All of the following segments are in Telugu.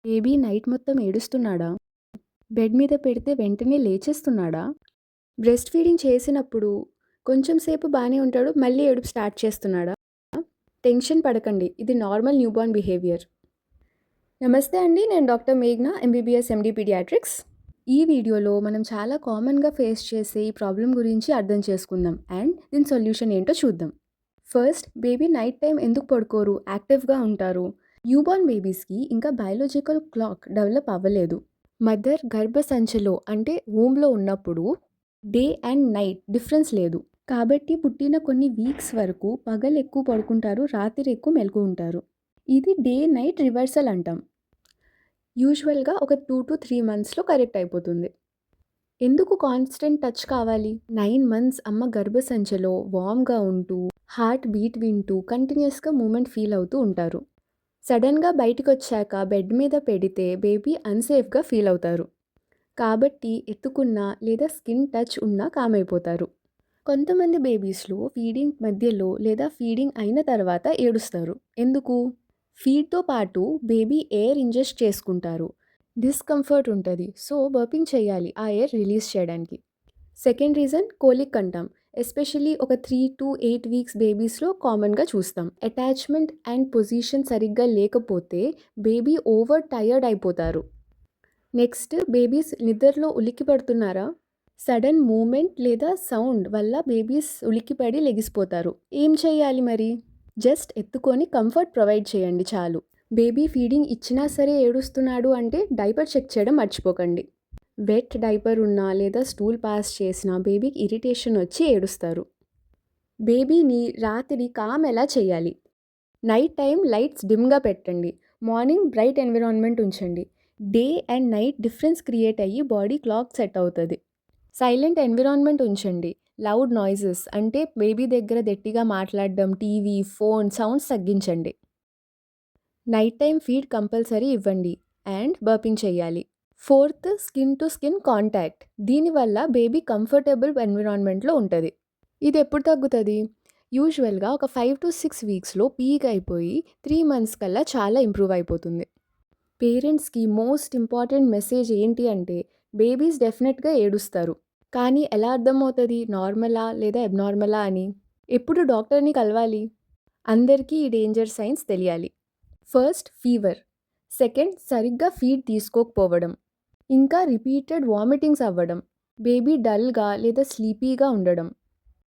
బేబీ నైట్ మొత్తం ఏడుస్తున్నాడా? బెడ్ మీద పెడితే వెంటనే లేచేస్తున్నాడా? బ్రెస్ట్ ఫీడింగ్ చేసినప్పుడు కొంచెం సేపు బానే ఉంటాడు. మళ్ళీ ఏడుపు స్టార్ట్ చేస్తున్నాడా? టెన్షన్ పడకండి. ఇది నార్మల్ న్యూబార్న్ బిహేవియర్. నమస్తే అండి. నేను డాక్టర్ మేఘ్నా, ఎంబీబీఎస్ ఎండీ పీడియాట్రిక్స్. ఈ వీడియోలో మనం చాలా కామన్‌గా ఫేస్ చేసే ఈ ప్రాబ్లమ్ గురించి అర్థం చేసుకుందాం అండ్ దీని సొల్యూషన్ ఏంటో చూద్దాం. ఫస్ట్, బేబీ నైట్ టైం ఎందుకు పడుకోరు? యాక్టివ్‌గా ఉంటారు. న్యూబార్న్ బేబీస్‌కి ఇంకా బయోలాజికల్ క్లాక్ డెవలప్ అవ్వలేదు. మదర్ గర్భసంచిలో అంటే వూమ్‌లో ఉన్నప్పుడు డే అండ్ నైట్ డిఫరెన్స్ లేదు. కాబట్టి పుట్టిన కొన్ని వీక్స్ వరకు పగలు ఎక్కువ పడుకుంటారు, రాత్రి ఎక్కువ మెలుకు ఉంటారు. ఇది డే నైట్ రివర్సల్ అంటాం. యూజువల్‌గా ఒక 2-3 మంత్స్‌లో కరెక్ట్ అయిపోతుంది. ఎందుకు కాన్స్టెంట్ టచ్ కావాలి? 9 మంత్స్ అమ్మ గర్భసంచిలో వార్మ్‌గా ఉంటూ, హార్ట్ బీట్ వింటూ, కంటిన్యూయస్‌గా మూమెంట్ ఫీల్ అవుతూ ఉంటారు. సడన్‌గా బయటికొచ్చాక బెడ్ మీద పెడితే బేబీ అన్‌సేఫ్‌గా ఫీల్ అవుతారు. కాబట్టి ఎత్తుకున్నా లేదా స్కిన్ టచ్ ఉన్నా కామైపోతారు. కొంతమంది బేబీస్‌లో ఫీడింగ్ మధ్యలో లేదా ఫీడింగ్ అయిన తర్వాత ఏడుస్తారు. ఎందుకు? ఫీడ్‌తో పాటు బేబీ ఎయిర్ ఇంజెస్ట్ చేసుకుంటారు. డిస్కంఫర్ట్ ఉంటది. సో, బర్పింగ్ చేయాలి ఆ ఎయిర్ రిలీజ్ చేయడానికి. సెకండ్ రీజన్ కోలిక్ అంటాం. ఎస్పెషల్లీ ఒక 3-8 వీక్స్ బేబీస్‌లో కామన్‌గా చూస్తాం. అటాచ్‌మెంట్ అండ్ పొజిషన్ సరిగ్గా లేకపోతే బేబీ ఓవర్ టైర్డ్ అయిపోతారు. నెక్స్ట్, బేబీస్ నిద్రలో ఉలిక్కిపడుతున్నారా? సడన్ మూమెంట్ లేదా సౌండ్ వల్ల బేబీస్ ఉలిక్కిపడి లెగిసిపోతారు. ఏం చేయాలి మరి? జస్ట్ ఎత్తుకొని కంఫర్ట్ ప్రొవైడ్ చేయండి చాలు. బేబీ ఫీడింగ్ ఇచ్చినా సరే ఏడుస్తున్నాడు అంటే డైపర్ చెక్ చేయడం మర్చిపోకండి. వెట్ డైపర్ ఉన్నా లేదా స్టూల్ పాస్ చేసినా బేబీకి ఇరిటేషన్ వచ్చి ఏడుస్తారు. బేబీని రాత్రి కామ్ ఎలా చేయాలి? నైట్ టైం లైట్స్ డిమ్గా పెట్టండి. మార్నింగ్ బ్రైట్ ఎన్విరాన్మెంట్ ఉంచండి. Day and night difference create అయ్యి బాడీ క్లాక్ సెట్ అవుతుంది. సైలెంట్ ఎన్విరాన్మెంట్ ఉంచండి. లౌడ్ నాయిసెస్ అంటే బేబీ దగ్గర గట్టిగా మాట్లాడడం, టీవీ, ఫోన్ సౌండ్స్ తగ్గించండి. నైట్ టైం ఫీడ్ కంపల్సరీ ఇవ్వండి అండ్ బర్పింగ్ చేయాలి. Fourth, skin to skin contact. దీనివల్ల బేబీ కంఫర్టబుల్ ఎన్విరాన్మెంట్లో ఉంటుంది. ఇది ఎప్పుడు తగ్గుతుంది? యూజువల్గా ఒక 5-6 వీక్స్లో పీక్ అయిపోయి 3 మంత్స్ కల్లా చాలా ఇంప్రూవ్ అయిపోతుంది. పేరెంట్స్కి మోస్ట్ ఇంపార్టెంట్ మెసేజ్ ఏంటి అంటే బేబీస్ డెఫినెట్గా ఏడుస్తారు. కానీ ఎలా అర్థమవుతుంది నార్మలా లేదా అబ్నార్మలా అని? ఎప్పుడు డాక్టర్ని కలవాలి? అందరికీ ఈ డేంజర్ సైన్స్ తెలియాలి. First, fever. సెకండ్, సరిగ్గా ఫీడ్ తీసుకోకపోవడం. ఇంకా రిపీటెడ్ వామిటింగ్స్ అవ్వడం. బేబీ డల్గా లేదా స్లీపీగా ఉండడం.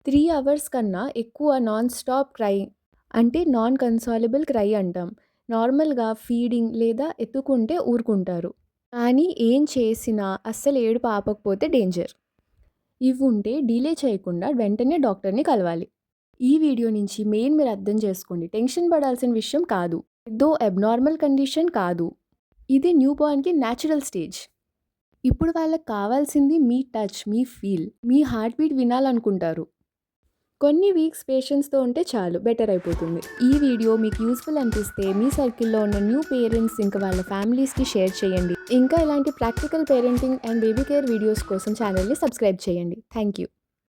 3 అవర్స్ కన్నా ఎక్కువ నాన్ స్టాప్ క్రై అంటే నాన్ కన్సాలబుల్ క్రై అంటాం. నార్మల్గా ఫీడింగ్ లేదా ఎత్తుకుంటే ఊరుకుంటారు. కానీ ఏం చేసినా అస్సలు ఏడుపు ఆపకపోతే డేంజర్. ఇవి ఉంటే డిలే చేయకుండా వెంటనే డాక్టర్ని కలవాలి. ఈ వీడియో నుంచి మెయిన్ మీరు అర్థం చేసుకోండి. టెన్షన్ పడాల్సిన విషయం కాదు. ఏదో అబ్నార్మల్ కండిషన్ కాదు. ఇది న్యూ బార్న్కి న్యాచురల్ స్టేజ్. ఇప్పుడు వాళ్ళకి కావాల్సింది మీ టచ్, మీ ఫీల్, మీ హార్ట్ బీట్ వినాలనుకుంటారు. కొన్ని వీక్స్ పేషెన్స్తో ఉంటే చాలు, బెటర్ అయిపోతుంది. ఈ వీడియో మీకు యూస్ఫుల్ అనిపిస్తే మీ సర్కిల్లో ఉన్న న్యూ పేరెంట్స్ ఇంకా వాళ్ళ ఫ్యామిలీస్కి షేర్ చేయండి. ఇంకా ఇలాంటి practical parenting and baby care videos కోసం ఛానల్ని సబ్స్క్రైబ్ చేయండి. Thank you.